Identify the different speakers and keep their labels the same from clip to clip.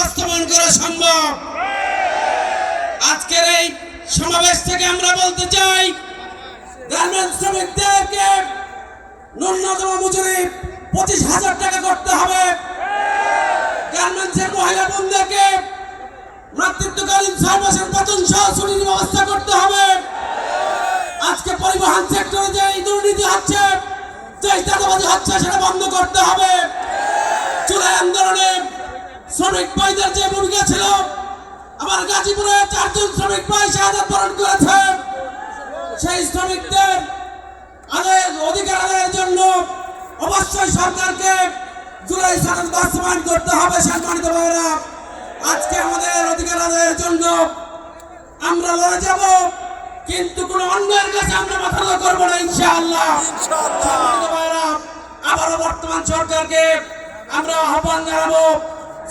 Speaker 1: বাস্তবায়ন করা সম্ভব। আজকের এই সমাবেশ থেকে আমরা বলতে চাই, গার্মেন্টস শ্রমিকদেরকে ন্যূনতম মজুরি 25,000 টাকা করতে হবে। গার্মেন্টসের মহিলা বোনদেরকে মাতৃত্বকালীন 6 মাসের বেতন সহ ছুটির ব্যবস্থা করতে হবে। আজকে পরিবহন সেক্টরে যে দুর্নীতি হচ্ছে, যে চাঁদাবাজি হচ্ছে, সেটা বন্ধ করতে হবে। জুলাই আন্দোলনে শ্রমিক ভাইদের যে ভূমিকা ছিল, আমার গাজীপুরে 4 জন শ্রমিক ভাই শাহাদাত বরণ করেছে। সেই শ্রমিকদের অধিকার আদায়ের জন্য অবশ্যই সরকারকে জুলাই সনদ বাস্তবায়ন করতে হবে। সম্মানিত ভাইরা, আজকে আমাদের অধিকার আদায়ের জন্য আমরা লড়ে যাব, কিন্তু কোন অন্যের কাছে আমরা মাথা নত করব না, ইনশাআল্লাহ। সম্মানিত ভাইরা, আবারও বর্তমান সরকারকে আমরা আহ্বান জানাবো,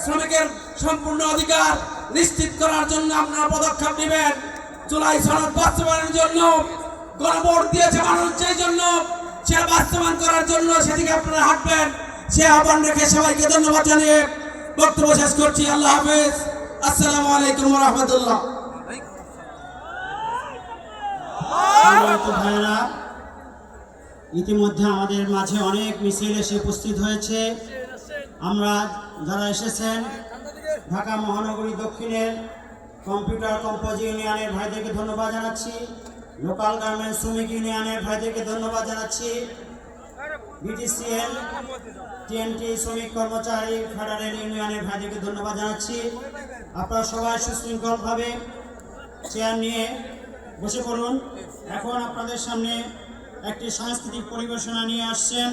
Speaker 1: শ্রমিকের সম্পূর্ণ অধিকার নিশ্চিত করার জন্য আপনারা পদক্ষেপ নেবেন। জুলাই সনদ বাস্তবায়নের জন্য গণভোট দিয়েছে মানুষ, সেই জন্য সেটা বাস্তবায়ন করার জন্য সেদিকে আপনারা হাঁটবেন। সে আহ্বান রেখে সবাইকে ধন্যবাদ জানিয়ে বক্তব্য শেষ করছি। আল্লাহ হাফেজ। আসসালামু আলাইকুম ওয়া রাহমাতুল্লাহ।
Speaker 2: ভাইরা, ইতিমধ্যে আমাদের মাঝে অনেক মিছিল এসে উপস্থিত হয়েছে। আমরা যারা এসেছেন, ঢাকা মহানগরী দক্ষিণের কম্পিউটার কম্পোজ ইউনিয়নের ভাইদেরকে ধন্যবাদ জানাচ্ছি। লোকাল গার্মেন্টস শ্রমিক ইউনিয়নের ভাইদেরকে ধন্যবাদ জানাচ্ছি। বিটিসিএল টিএনটি শ্রমিক কর্মচারী ফেডারেল ইউনিয়নের ভাইদেরকে ধন্যবাদ জানাচ্ছি। আপনারা সবাই সুশৃঙ্খলভাবে চেয়ার নিয়ে বসে পড়ুন। এখন আপনাদের সামনে একটি সাংস্কৃতিক পরিবেশনা নিয়ে আসছেন